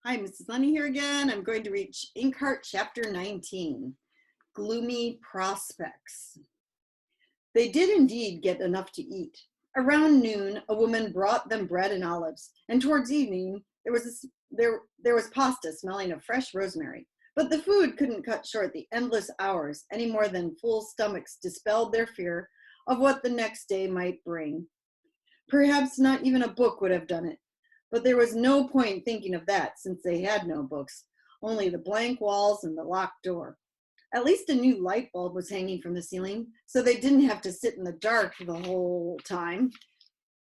Hi, Mrs. Lenny here again. I'm going to read Inkheart Chapter 19, Gloomy Prospects. They did indeed get enough to eat. Around noon, a woman brought them bread and olives, and towards evening, there was pasta smelling of fresh rosemary. But the food couldn't cut short the endless hours any more than full stomachs dispelled their fear of what the next day might bring. Perhaps not even a book would have done it. But there was no point thinking of that since they had no books, only the blank walls and the locked door. At least a new light bulb was hanging from the ceiling, so they didn't have to sit in the dark the whole time.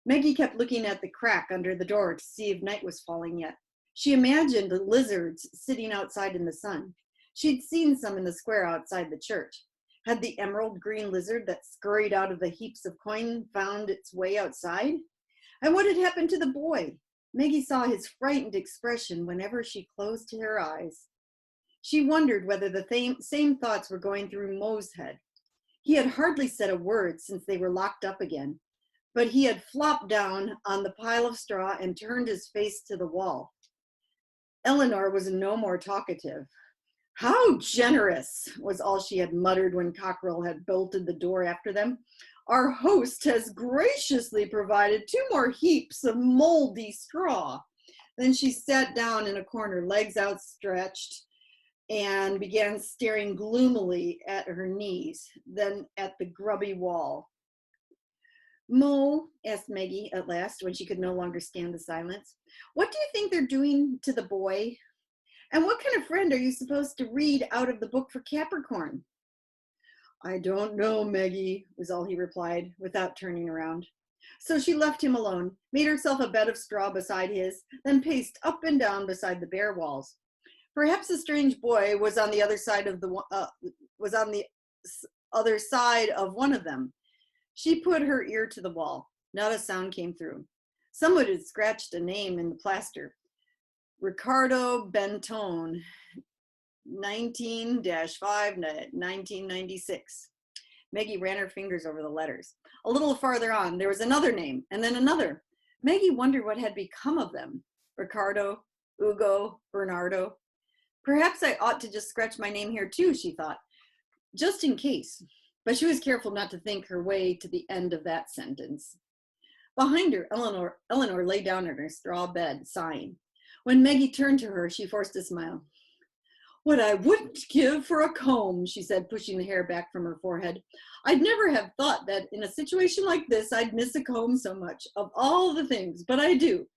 Maggie kept looking at the crack under the door to see if night was falling yet. She imagined lizards sitting outside in the sun. She'd seen some in the square outside the church. Had the emerald green lizard that scurried out of the heaps of coin found its way outside? And what had happened to the boy? Maggie saw his frightened expression whenever she closed her eyes. She wondered whether the same thoughts were going through Mo's head. He had hardly said a word since they were locked up again, but he had flopped down on the pile of straw and turned his face to the wall. Eleanor was no more talkative. "How generous," was all she had muttered when Cockerel had bolted the door after them. "Our host has graciously provided 2 more heaps of moldy straw." Then she sat down in a corner, legs outstretched, and began staring gloomily at her knees, then at the grubby wall. "Mo," asked Maggie at last, when she could no longer stand the silence, "what do you think they're doing to the boy? And what kind of friend are you supposed to read out of the book for Capricorn?" "I don't know, Maggie," was all he replied, without turning around. So she left him alone, made herself a bed of straw beside his, then paced up and down beside the bare walls. Perhaps the strange boy was on the other side of one of them. She put her ear to the wall. Not a sound came through. Someone had scratched a name in the plaster. Ricardo Bentone, 19-5, 1996. Maggie ran her fingers over the letters. A little farther on, there was another name, and then another. Maggie wondered what had become of them. Ricardo, Ugo, Bernardo. Perhaps I ought to just scratch my name here too, she thought, just in case. But she was careful not to think her way to the end of that sentence. Behind her, Eleanor lay down in her straw bed, sighing. When Maggie turned to her, she forced a smile. "What I wouldn't give for a comb," she said, pushing the hair back from her forehead. "I'd never have thought that in a situation like this I'd miss a comb so much, of all the things, but I do.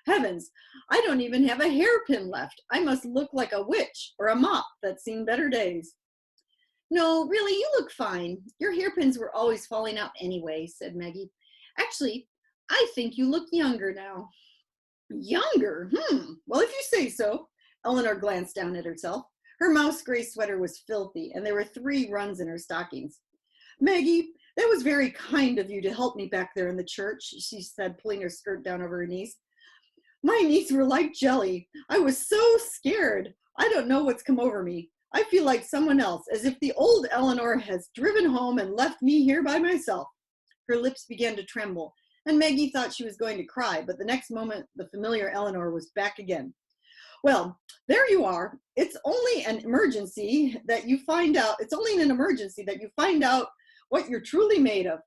Heavens, I don't even have a hairpin left. I must look like a witch or a mop that's seen better days." "No, really, you look fine. Your hairpins were always falling out anyway," said Maggie. "Actually, I think you look younger now." "Younger? Well, if you say so." Eleanor glanced down at herself. Her mouse gray sweater was filthy, and there were 3 runs in her stockings. "Maggie, that was very kind of you to help me back there in the church," she said, pulling her skirt down over her knees. "My knees were like jelly. I was so scared. I don't know what's come over me. I feel like someone else, as if the old Eleanor has driven home and left me here by myself." Her lips began to tremble, and Maggie thought she was going to cry, but the next moment the familiar Eleanor was back again. "Well, there you are. It's only in an emergency that you find out what you're truly made of.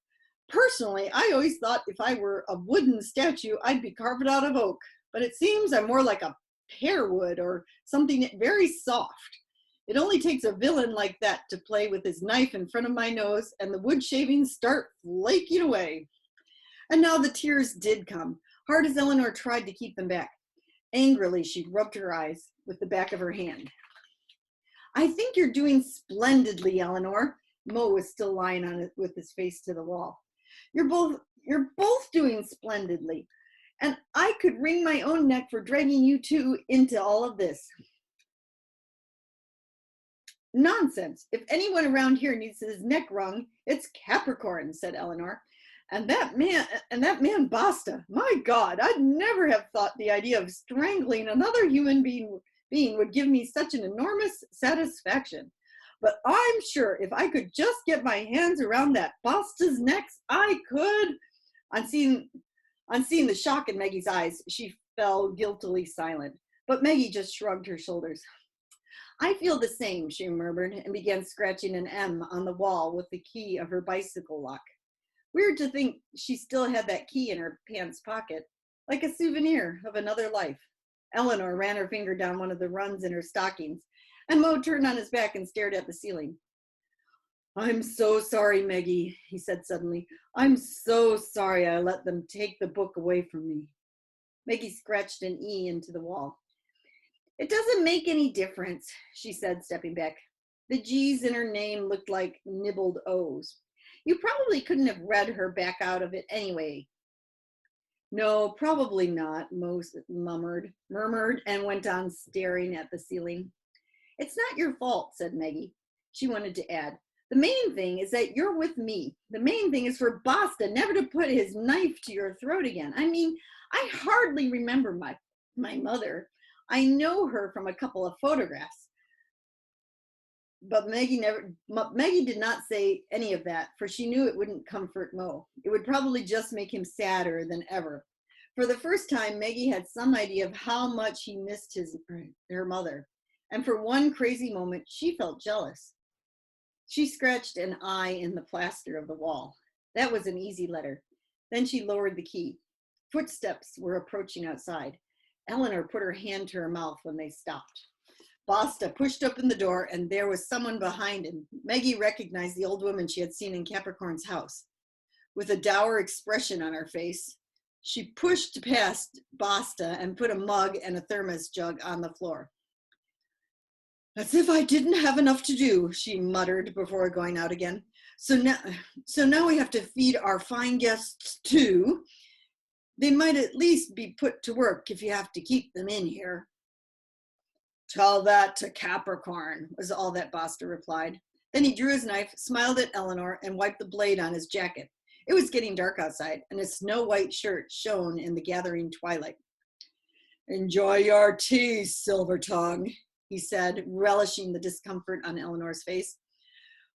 Personally, I always thought if I were a wooden statue, I'd be carved out of oak, but it seems I'm more like a pear wood or something very soft. It only takes a villain like that to play with his knife in front of my nose, and the wood shavings start flaking away." And now the tears did come, hard as Eleanor tried to keep them back. Angrily, she rubbed her eyes with the back of her hand. "I think you're doing splendidly, Eleanor." Mo was still lying on it with his face to the wall. You're both doing splendidly. And I could wring my own neck for dragging you two into all of this." "Nonsense. If anyone around here needs his neck wrung, it's Capricorn," said Eleanor. And that man Basta, my God, I'd never have thought the idea of strangling another human being would give me such an enormous satisfaction. But I'm sure if I could just get my hands around that Basta's neck, I could." On seeing the shock in Maggie's eyes, she fell guiltily silent. But Maggie just shrugged her shoulders. I feel the same, she murmured, and began scratching an M on the wall with the key of her bicycle lock. Weird to think she still had that key in her pants pocket, like a souvenir of another life. Eleanor ran her finger down one of the runs in her stockings, and Mo turned on his back and stared at the ceiling. I'm so sorry, Maggie, he said suddenly. I'm so sorry I let them take the book away from me. Maggie scratched an E into the wall. It doesn't make any difference, she said, stepping back. The G's in her name looked like nibbled O's. You probably couldn't have read her back out of it anyway. No, probably not, Mo murmured, and went on staring at the ceiling. It's not your fault, said Maggie. She wanted to add, the main thing is that you're with me. The main thing is for Basta never to put his knife to your throat again. I mean, I hardly remember my mother. I know her from a couple of photographs. But Maggie did not say any of that, for she knew it wouldn't comfort Mo. It would probably just make him sadder than ever. For the first time, Maggie had some idea of how much he missed her mother. And for one crazy moment, she felt jealous. She scratched an I in the plaster of the wall. That was an easy letter. Then she lowered the key. Footsteps were approaching outside. Eleanor put her hand to her mouth when they stopped. Basta pushed open the door, and there was someone behind him. Maggie recognized the old woman she had seen in Capricorn's house. With a dour expression on her face, she pushed past Basta and put a mug and a thermos jug on the floor. As if I didn't have enough to do, she muttered before going out again. So now we have to feed our fine guests too. They might at least be put to work if you have to keep them in here. Tell that to Capricorn, was all that Basta replied. Then he drew his knife, smiled at Eleanor, and wiped the blade on his jacket. It was getting dark outside, and his snow-white shirt shone in the gathering twilight. Enjoy your tea, Silver Tongue, he said, relishing the discomfort on Eleanor's face.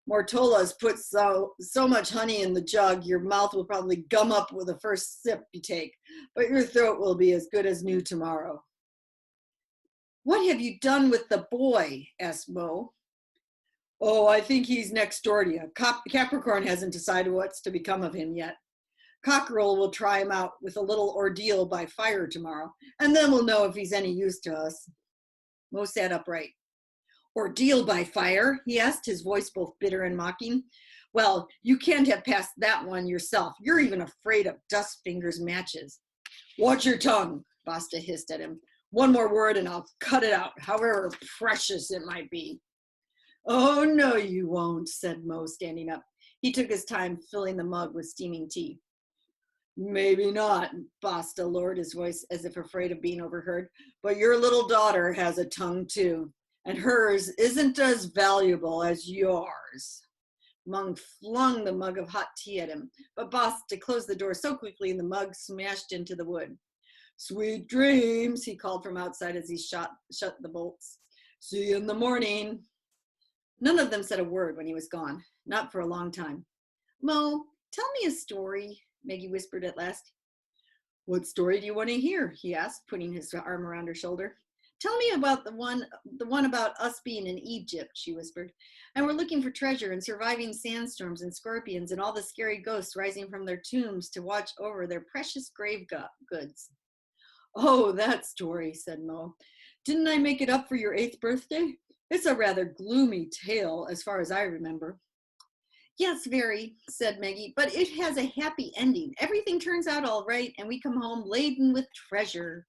Mortola's put so much honey in the jug, your mouth will probably gum up with the first sip you take, but your throat will be as good as new tomorrow. What have you done with the boy? Asked Mo. Oh, I think he's next door to you. Capricorn hasn't decided what's to become of him yet. Cockerel will try him out with a little ordeal by fire tomorrow, and then we'll know if he's any use to us. Mo sat upright. Ordeal by fire? He asked, his voice both bitter and mocking. Well, you can't have passed that one yourself. You're even afraid of Dustfinger's matches. Watch your tongue, Basta hissed at him. One more word and I'll cut it out, however precious it might be. Oh, no, you won't, said Mo, standing up. He took his time filling the mug with steaming tea. Maybe not, Basta lowered his voice as if afraid of being overheard, but your little daughter has a tongue too, and hers isn't as valuable as yours. Mung flung the mug of hot tea at him, but Basta closed the door so quickly the mug smashed into the wood. Sweet dreams, he called from outside as he shut the bolts. See you in the morning. None of them said a word when he was gone, not for a long time. Mo, tell me a story, Maggie whispered at last. What story do you want to hear? He asked, putting his arm around her shoulder. Tell me about the one about us being in Egypt, she whispered. And we're looking for treasure and surviving sandstorms and scorpions and all the scary ghosts rising from their tombs to watch over their precious grave goods. Oh, that story, said Mo. Didn't I make it up for your 8th birthday? It's a rather gloomy tale, as far as I remember. Yes, very, said Maggie, but it has a happy ending. Everything turns out all right, and we come home laden with treasure.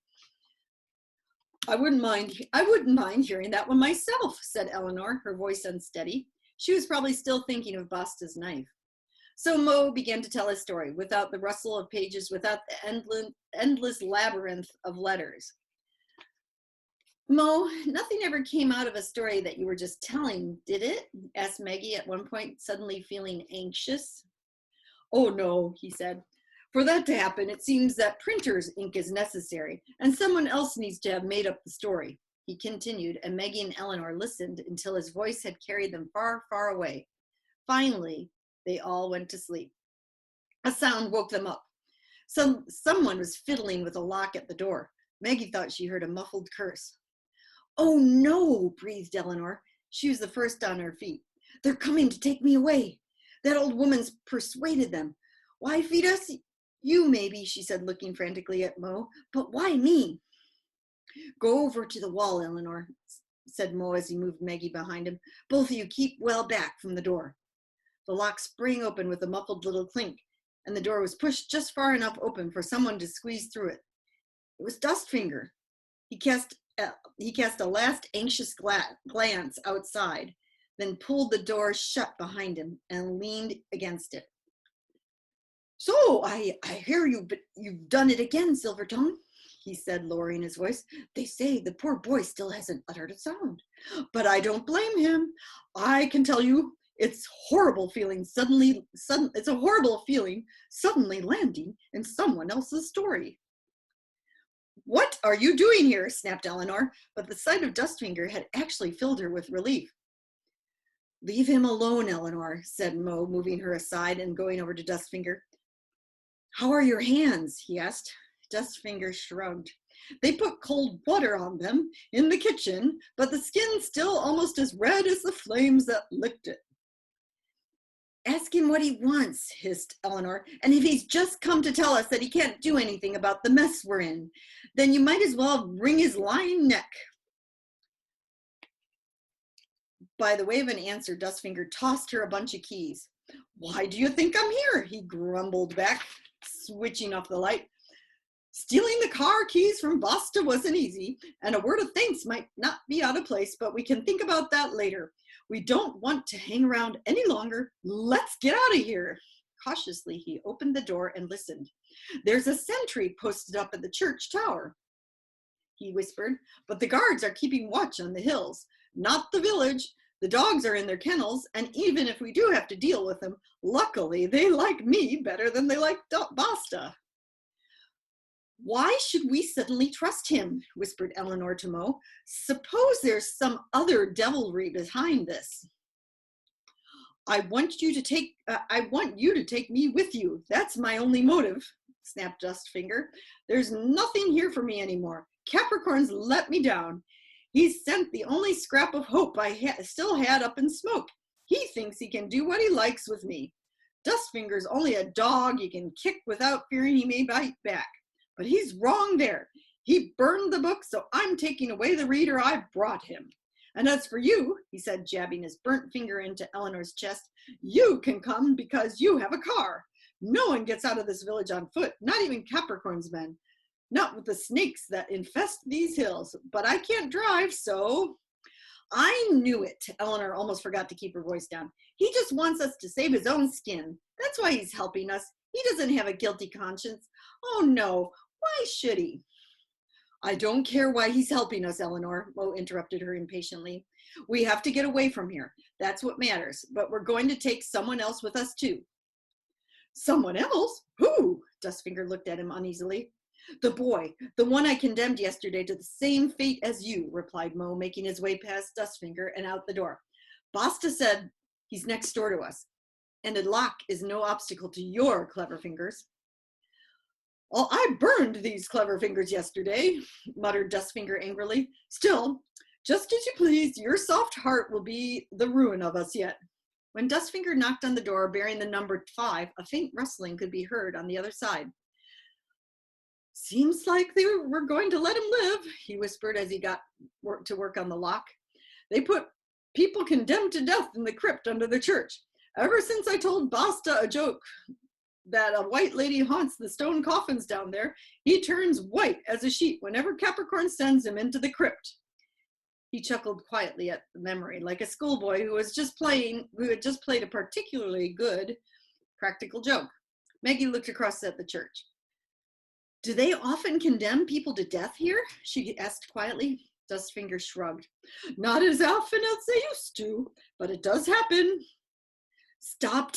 I wouldn't mind hearing that one myself, said Eleanor, her voice unsteady. She was probably still thinking of Basta's knife. So Mo began to tell his story, without the rustle of pages, without the endless labyrinth of letters. Mo, nothing ever came out of a story that you were just telling, did it? Asked Maggie at one point, suddenly feeling anxious. Oh no, he said. For that to happen, it seems that printer's ink is necessary, and someone else needs to have made up the story. He continued, and Maggie and Eleanor listened until his voice had carried them far, far away. Finally, they all went to sleep. A sound woke them up. Someone was fiddling with a lock at the door. Maggie thought she heard a muffled curse. "Oh no," breathed Eleanor. She was the first on her feet. "They're coming to take me away. That old woman's persuaded them. Why feed us? You maybe," she said, looking frantically at Mo. "But why me?" "Go over to the wall, Eleanor," said Mo as he moved Maggie behind him. "Both of you keep well back from the door." The lock sprang open with a muffled little clink, and the door was pushed just far enough open for someone to squeeze through it. It was Dustfinger. He cast a last anxious glance outside, then pulled the door shut behind him and leaned against it. "So I hear you, but you've done it again, Silvertongue," he said, lowering his voice. "They say the poor boy still hasn't uttered a sound, but I don't blame him. I can tell you, it's horrible feeling it's a horrible feeling suddenly landing in someone else's story." "What are you doing here?" snapped Eleanor, but the sight of Dustfinger had actually filled her with relief. "Leave him alone, Eleanor," said Mo, moving her aside and going over to Dustfinger. "How are your hands?" he asked. Dustfinger shrugged. "They put cold water on them in the kitchen, but the skin's still almost as red as the flames that licked it." "Ask him what he wants," hissed Eleanor. "And if he's just come to tell us that he can't do anything about the mess we're in, then you might as well wring his lying neck." By the way of an answer, Dustfinger tossed her a bunch of keys. "Why do you think I'm here?" he grumbled back, switching off the light. "Stealing the car keys from Basta wasn't easy, and a word of thanks might not be out of place, but we can think about that later. We don't want to hang around any longer. Let's get out of here." Cautiously, he opened the door and listened. "There's a sentry posted up at the church tower," he whispered, "but the guards are keeping watch on the hills, not the village. The dogs are in their kennels, and even if we do have to deal with them, luckily they like me better than they like Basta." "Why should we suddenly trust him?" whispered Eleanor to Mo. "Suppose there's some other devilry behind this." I want you to take me with you. That's my only motive," snapped Dustfinger. "There's nothing here for me anymore. Capricorn's let me down. He's sent the only scrap of hope I still had up in smoke. He thinks he can do what he likes with me. Dustfinger's only a dog you can kick without fearing he may bite back. But he's wrong there. He burned the book, so I'm taking away the reader I brought him. And as for you," he said, jabbing his burnt finger into Eleanor's chest, "you can come because you have a car. No one gets out of this village on foot, not even Capricorn's men. Not with the snakes that infest these hills. But I can't drive, so—" "I knew it." Eleanor almost forgot to keep her voice down. "He just wants us to save his own skin. That's why he's helping us. He doesn't have a guilty conscience. Oh no, why should he?" "I don't care why he's helping us, Eleanor," Mo interrupted her impatiently. "We have to get away from here. That's what matters. But we're going to take someone else with us too." "Someone else? Who?" Dustfinger looked at him uneasily. "The boy, the one I condemned yesterday to the same fate as you," replied Mo, making his way past Dustfinger and out the door. "Basta said he's next door to us, and a lock is no obstacle to your clever fingers." "Well, I burned these clever fingers yesterday," muttered Dustfinger angrily. "Still, just as you please, your soft heart will be the ruin of us yet." When Dustfinger knocked on the door bearing the number 5, a faint rustling could be heard on the other side. "Seems like they were going to let him live," he whispered as he got to work on the lock. "They put people condemned to death in the crypt under the church. Ever since I told Basta a joke that a white lady haunts the stone coffins down there, he turns white as a sheet whenever Capricorn sends him into the crypt." He chuckled quietly at the memory, like a schoolboy who had just played a particularly good practical joke. Maggie looked across at the church. "Do they often condemn people to death here?" she asked quietly. Dustfinger shrugged. "Not as often as they used to, but it does happen." Stop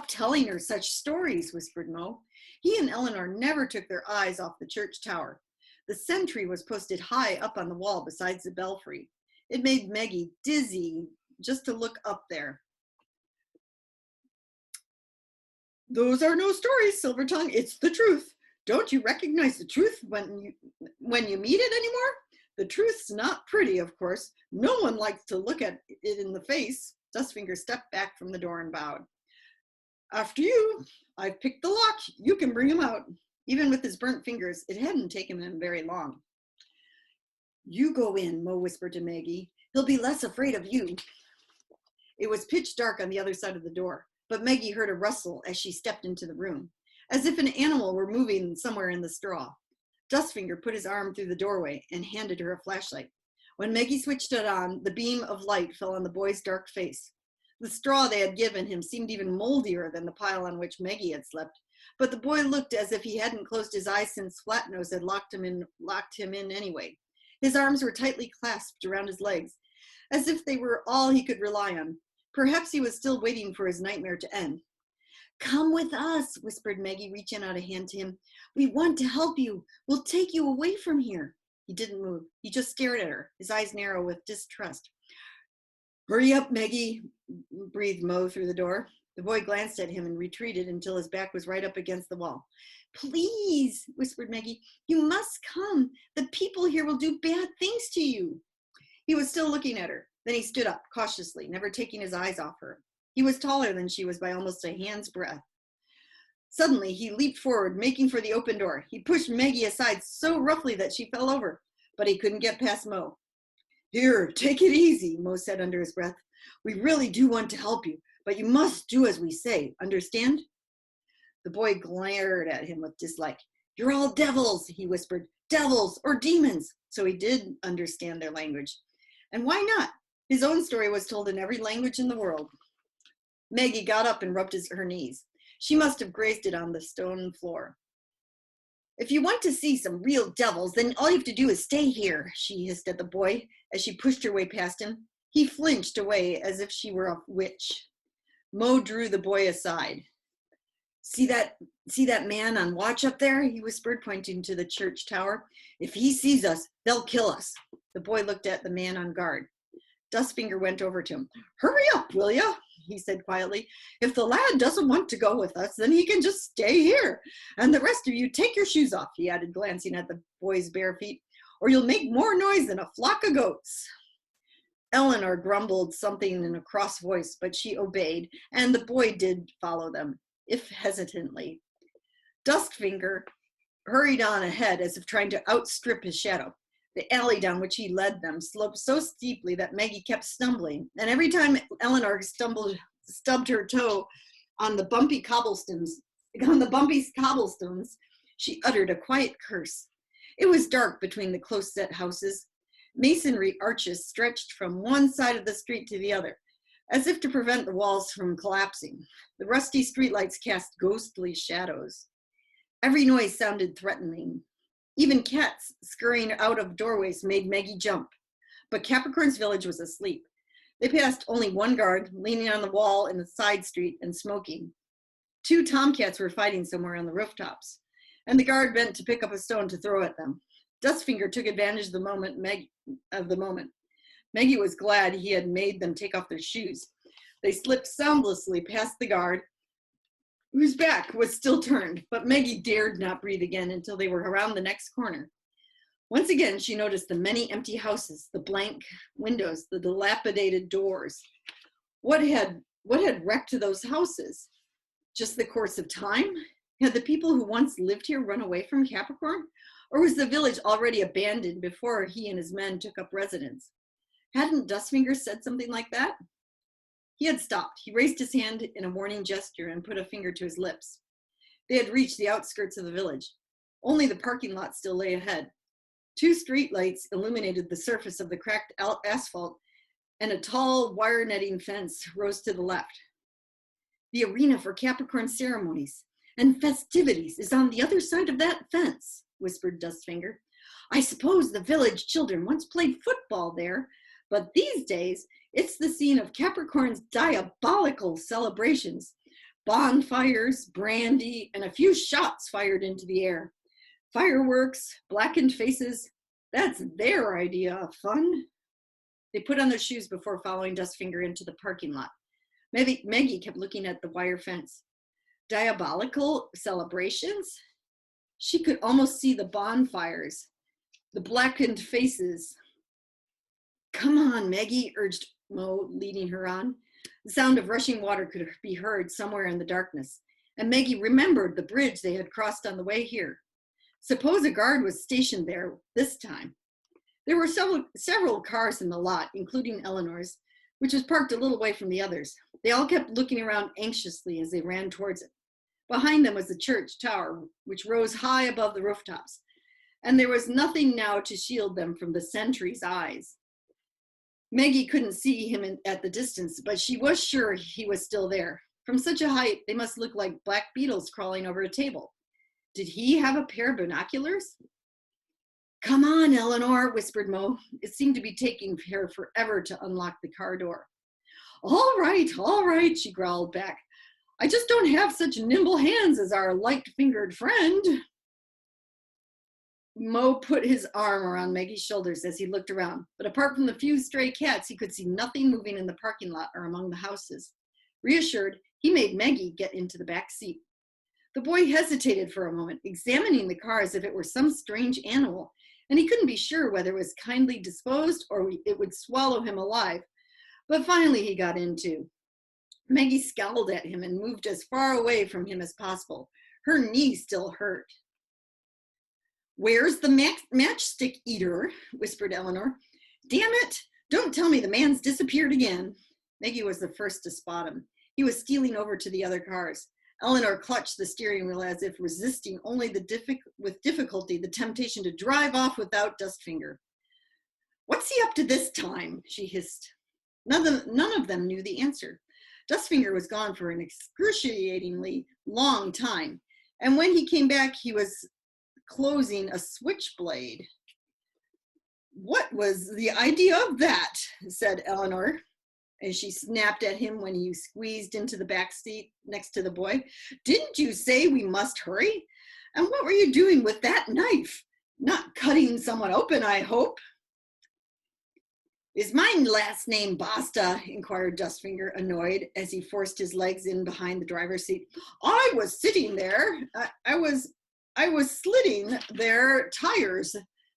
telling her such stories," whispered Mo. He and Eleanor never took their eyes off the church tower. The sentry was posted high up on the wall beside the belfry. It made Maggie dizzy just to look up there. "Those are no stories, Silvertongue. It's the truth. Don't you recognize the truth when you meet it anymore? The truth's not pretty, of course. No one likes to look at it in the face. Dustfinger stepped back from the door and bowed. After you. I've picked the lock. You can bring him out. Even with his burnt fingers, it hadn't taken him very long. You go in, Mo whispered to Maggie. He'll be less afraid of you. It was pitch dark on the other side of the door, but Maggie heard a rustle as she stepped into the room, as if an animal were moving somewhere in the straw. Dustfinger put his arm through the doorway and handed her a flashlight. When Maggie switched it on, the beam of light fell on the boy's dark face. The straw they had given him seemed even moldier than the pile on which Maggie had slept, but the boy looked as if he hadn't closed his eyes since Flatnose had locked him in anyway. His arms were tightly clasped around his legs, as if they were all he could rely on. Perhaps he was still waiting for his nightmare to end. Come with us, whispered Maggie, reaching out a hand to him. We want to help you. We'll take you away from here. He didn't move. He just stared at her, his eyes narrow with distrust. Hurry up, Maggie, breathed Mo through the door. The boy glanced at him and retreated until his back was right up against the wall. Please, whispered Maggie, you must come. The people here will do bad things to you. He was still looking at her. Then he stood up, cautiously, never taking his eyes off her. He was taller than she was by almost a hand's breadth. Suddenly, he leaped forward, making for the open door. He pushed Maggie aside so roughly that she fell over, but he couldn't get past Mo. Here, take it easy, Mo said under his breath. We really do want to help you, but you must do as we say, understand? The boy glared at him with dislike. You're all devils, he whispered. Devils or demons. So he did understand their language. And why not? His own story was told in every language in the world. Maggie got up and rubbed her knees. She must have grazed it on the stone floor. If you want to see some real devils, then all you have to do is stay here, she hissed at the boy as she pushed her way past him. He flinched away as if she were a witch. Mo drew the boy aside. See that man on watch up there? He whispered, pointing to the church tower. If he sees us, they'll kill us. The boy looked at the man on guard. Dustfinger went over to him. Hurry up, will ya? He said quietly. If the lad doesn't want to go with us, then he can just stay here. And the rest of you, take your shoes off, he added, glancing at the boy's bare feet, or you'll make more noise than a flock of goats. Eleanor grumbled something in a cross voice, but she obeyed, and the boy did follow them, if hesitantly. Dustfinger hurried on ahead as if trying to outstrip his shadow. The alley down which he led them sloped so steeply that Maggie kept stumbling, and every time Eleanor stubbed her toe on the bumpy cobblestones, she uttered a quiet curse. It was dark between the close-set houses. Masonry arches stretched from one side of the street to the other, as if to prevent the walls from collapsing. The rusty streetlights cast ghostly shadows. Every noise sounded threatening. Even cats scurrying out of doorways made Maggie jump. But Capricorn's village was asleep. They passed only one guard, leaning on the wall in the side street and smoking. 2 tomcats were fighting somewhere on the rooftops, and the guard bent to pick up a stone to throw at them. Dustfinger took advantage of the moment. Maggie was glad he had made them take off their shoes. They slipped soundlessly past the guard, whose back was still turned, but Maggie dared not breathe again until they were around the next corner. Once again, she noticed the many empty houses, the blank windows, the dilapidated doors. What had wrecked those houses? Just the course of time? Had the people who once lived here run away from Capricorn? Or was the village already abandoned before he and his men took up residence? Hadn't Dustfinger said something like that? He had stopped. He raised his hand in a warning gesture and put a finger to his lips. They had reached the outskirts of the village. Only the parking lot still lay ahead. 2 street lights illuminated the surface of the cracked asphalt, and a tall wire netting fence rose to the left. The arena for Capricorn ceremonies and festivities is on the other side of that fence, whispered Dustfinger. I suppose the village children once played football there, but these days it's the scene of Capricorn's diabolical celebrations. Bonfires, brandy, and a few shots fired into the air. Fireworks, blackened faces, that's their idea of fun. They put on their shoes before following Dustfinger into the parking lot. Maggie kept looking at the wire fence. Diabolical celebrations? She could almost see the bonfires, the blackened faces. Come on, Maggie, urged Mo, leading her on. The sound of rushing water could be heard somewhere in the darkness, and Maggie remembered the bridge they had crossed on the way here. Suppose a guard was stationed there this time. There were several cars in the lot, including Eleanor's, which was parked a little way from the others. They all kept looking around anxiously as they ran towards it. Behind them was the church tower, which rose high above the rooftops, and there was nothing now to shield them from the sentry's eyes. Maggie couldn't see him at the distance, but she was sure he was still there. From such a height, they must look like black beetles crawling over a table. Did he have a pair of binoculars? Come on, Eleanor, whispered Mo. It seemed to be taking her forever to unlock the car door. All right, she growled back. I just don't have such nimble hands as our light-fingered friend. Mo put his arm around Maggie's shoulders as he looked around, but apart from the few stray cats, he could see nothing moving in the parking lot or among the houses. Reassured, he made Maggie get into the back seat. The boy hesitated for a moment, examining the car as if it were some strange animal, and he couldn't be sure whether it was kindly disposed or it would swallow him alive. But finally he got in too. Maggie scowled at him and moved as far away from him as possible. Her knee still hurt. Where's the matchstick eater? Whispered Eleanor. Damn it! Don't tell me the man's disappeared again. Maggie was the first to spot him. He was stealing over to the other cars. Eleanor clutched the steering wheel as if resisting only with difficulty the temptation to drive off without Dustfinger. What's he up to this time? She hissed. None of them knew the answer. Dustfinger was gone for an excruciatingly long time, and when he came back, he was closing a switchblade. What was the idea of that? Said Eleanor, as she snapped at him when he squeezed into the back seat next to the boy. Didn't you say we must hurry? And what were you doing with that knife? Not cutting someone open, I hope. Is my last name Basta? Inquired Dustfinger, annoyed, as he forced his legs in behind the driver's seat. I was sitting there. I was slitting their tires.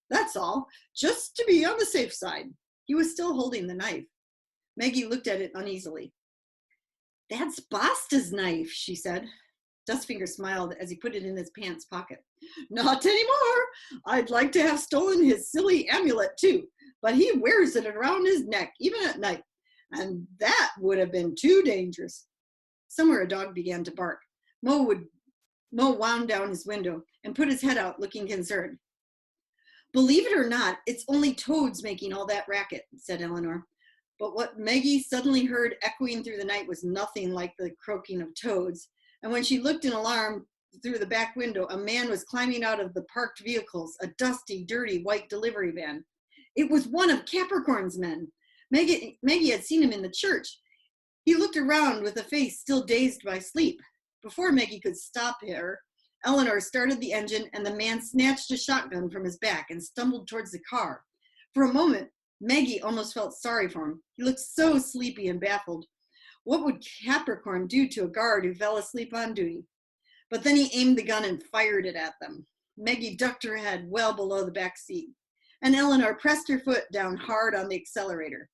That's all, just to be on the safe side. He was still holding the knife. Maggie looked at it uneasily. That's Basta's knife, she said. Dustfinger smiled as he put it in his pants pocket. Not anymore. I'd like to have stolen his silly amulet too, but he wears it around his neck, even at night, and that would have been too dangerous. Somewhere a dog began to bark. Mo wound down his window and put his head out, looking concerned. Believe it or not, it's only toads making all that racket, said Eleanor. But what Maggie suddenly heard echoing through the night was nothing like the croaking of toads, and when she looked in alarm through the back window, a man was climbing out of the parked vehicles, a dusty, dirty white delivery van. It was one of Capricorn's men. Maggie had seen him in the church. He looked around with a face still dazed by sleep. Before Maggie could stop her, Eleanor started the engine, and the man snatched a shotgun from his back and stumbled towards the car. For a moment, Maggie almost felt sorry for him. He looked so sleepy and baffled. What would Capricorn do to a guard who fell asleep on duty? But then he aimed the gun and fired it at them. Maggie ducked her head well below the back seat, and Eleanor pressed her foot down hard on the accelerator.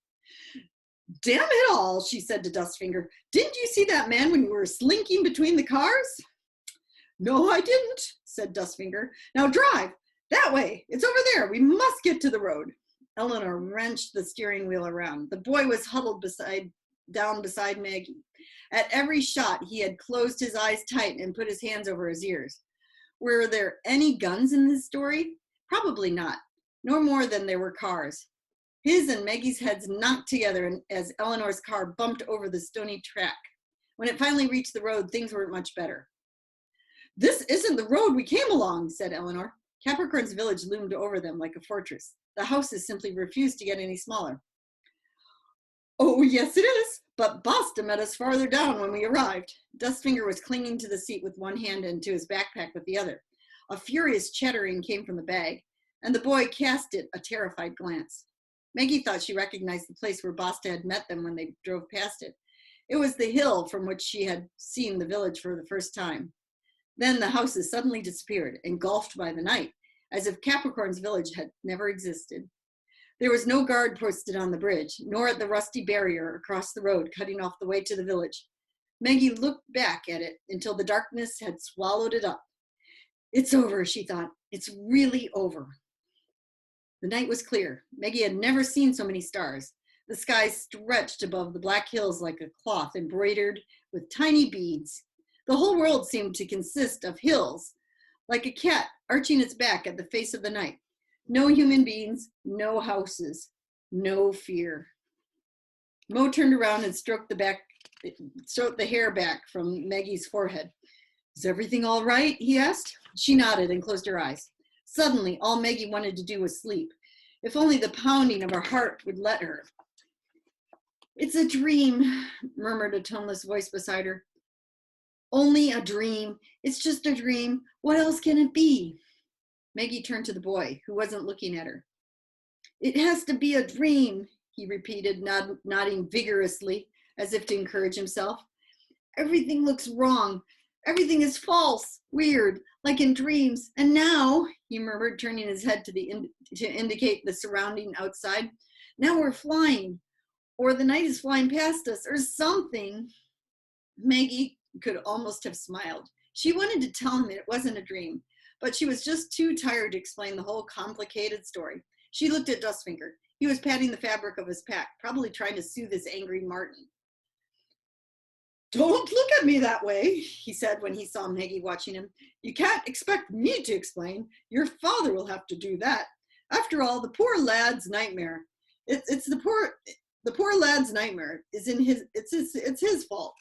Damn it all, she said to Dustfinger. Didn't you see that man when you were slinking between the cars? No, I didn't, said Dustfinger. Now drive. That way. It's over there. We must get to the road. Eleanor wrenched the steering wheel around. The boy was huddled down beside Maggie. At every shot, he had closed his eyes tight and put his hands over his ears. Were there any guns in this story? Probably not, no more than there were cars. His and Maggie's heads knocked together as Eleanor's car bumped over the stony track. When it finally reached the road, things weren't much better. This isn't the road we came along, said Eleanor. Capricorn's village loomed over them like a fortress. The houses simply refused to get any smaller. Oh, yes, it is, but Basta met us farther down when we arrived. Dustfinger was clinging to the seat with one hand and to his backpack with the other. A furious chattering came from the bag, and the boy cast it a terrified glance. Maggie thought she recognized the place where Basta had met them when they drove past it. It was the hill from which she had seen the village for the first time. Then the houses suddenly disappeared, engulfed by the night, as if Capricorn's village had never existed. There was no guard posted on the bridge, nor at the rusty barrier across the road cutting off the way to the village. Maggie looked back at it until the darkness had swallowed it up. It's over, she thought. It's really over. The night was clear. Maggie had never seen so many stars. The sky stretched above the black hills like a cloth embroidered with tiny beads. The whole world seemed to consist of hills, like a cat arching its back at the face of the night. No human beings, no houses, no fear. Mo turned around and stroked the hair back from Maggie's forehead. Is everything all right? He asked. She nodded and closed her eyes. Suddenly, all Maggie wanted to do was sleep. If only the pounding of her heart would let her. It's a dream, murmured a toneless voice beside her. Only a dream. It's just a dream. What else can it be? Maggie turned to the boy, who wasn't looking at her. It has to be a dream, he repeated, nodding vigorously, as if to encourage himself. Everything looks wrong. Everything is false, weird, like in dreams. And now, he murmured, turning his head to indicate the surrounding outside, now we're flying, or the night is flying past us, or something. Maggie could almost have smiled. She wanted to tell him it wasn't a dream, but she was just too tired to explain the whole complicated story. She looked at Dustfinger. He was patting the fabric of his pack, probably trying to soothe his angry Martin. Don't look at me that way, he said when he saw Maggie watching him. You can't expect me to explain. Your father will have to do that. After all, the poor lad's nightmare. It's the poor lad's nightmare. It's his fault.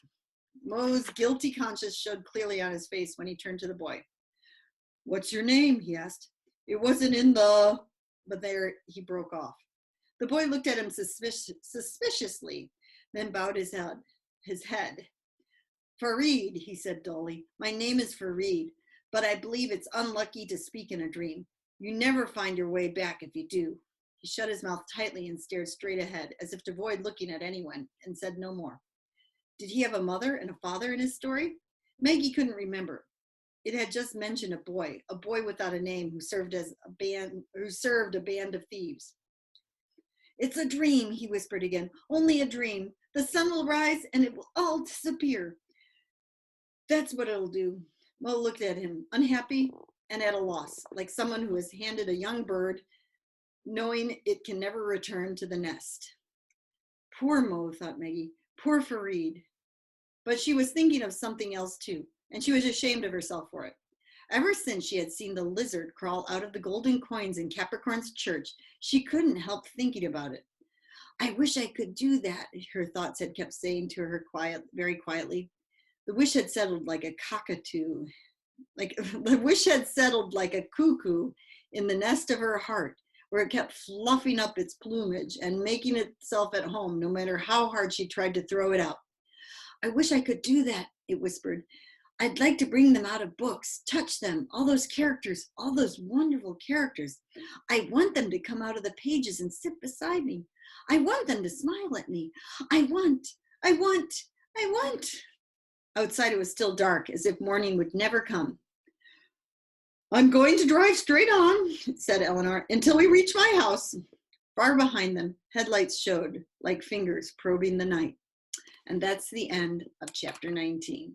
Mo's guilty conscience showed clearly on his face when he turned to the boy. What's your name? He asked. It wasn't in the... But there he broke off. The boy looked at him suspiciously, then bowed his head. Farid, he said dully. My name is Farid, but I believe it's unlucky to speak in a dream. You never find your way back if you do. He shut his mouth tightly and stared straight ahead, as if to avoid looking at anyone, and said no more. Did he have a mother and a father in his story? Maggie couldn't remember. It had just mentioned a boy without a name who served a band of thieves. It's a dream, he whispered again. Only a dream. The sun will rise and it will all disappear. That's what it'll do. Mo looked at him, unhappy and at a loss, like someone who has handed a young bird, knowing it can never return to the nest. Poor Mo, thought Maggie. Poor Farid. But she was thinking of something else too, and she was ashamed of herself for it. Ever since she had seen the lizard crawl out of the golden coins in Capricorn's church, she couldn't help thinking about it. I wish I could do that, her thoughts had kept saying to her very quietly. The wish had settled like a cockatoo, the wish had settled like a cuckoo in the nest of her heart, where it kept fluffing up its plumage and making itself at home, no matter how hard she tried to throw it out. I wish I could do that, it whispered. I'd like to bring them out of books, touch them, all those characters, all those wonderful characters. I want them to come out of the pages and sit beside me. I want them to smile at me. I want. Outside it was still dark, as if morning would never come. I'm going to drive straight on, said Eleanor, until we reach my house. Far behind them, headlights showed like fingers probing the night. And that's the end of chapter 19.